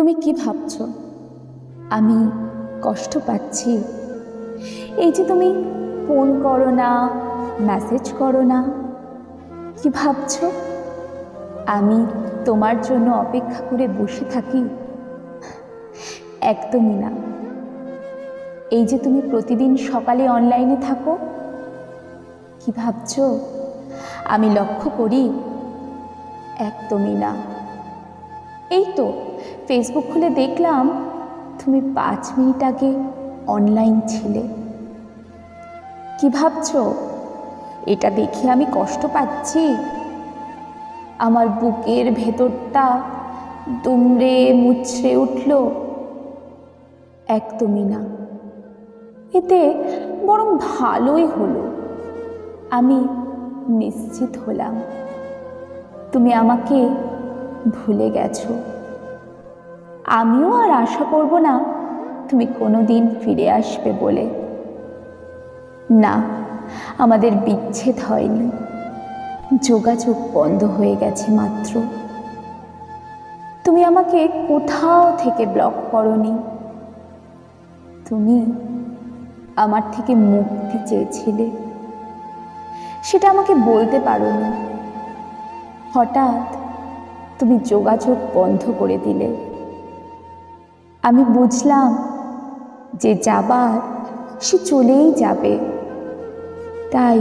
তুমি কি ভাবছো আমি কষ্ট পাচ্ছি? এই যে তুমি ফোন করো না, মেসেজ করো না, কি ভাবছো আমি তোমার জন্য অপেক্ষা করে বসে থাকি? একদমই না। এই যে তুমি প্রতিদিন সকালে অনলাইনে থাকো, কি ভাবছো আমি লক্ষ্য করি? একদমই না। এই তো ফেসবুক খুলে দেখলাম তুমি 5 মিনিট আগে অনলাইন ছিলে। কি ভাবছো এটা দেখে আমি কষ্ট পাচ্ছি? আমার বুকের ভেতরটা দুমড়ে মুচড়ে উঠল? একদমই না। এতে বরং ভালোই হলো, আমি নিশ্চিত হলাম তুমি আমাকে ভুলে গেছো। আমিও আর আশা করব না তুমি কোনোদিন ফিরে আসবে বলে। না, আমাদের বিচ্ছেদ হয়নি, যোগাযোগ বন্ধ হয়ে গেছে মাত্র। তুমি আমাকে কোথাও থেকে ব্লক করোনি, তুমি আমার থেকে মুক্তি চেয়েছিলে, সেটা আমাকে বলতে পারোনি। হঠাৎ তুমি যোগাযোগ বন্ধ করে দিলে। আমি বুঝলাম যে যাবার সে চলেই যাবে, তাই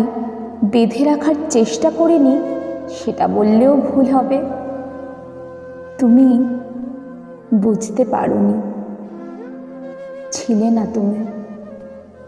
বেঁধে রাখার চেষ্টা করিনি, সেটা বললেও ভুল হবে। তুমি বুঝতে পারোনি, ছিলে না তুমি।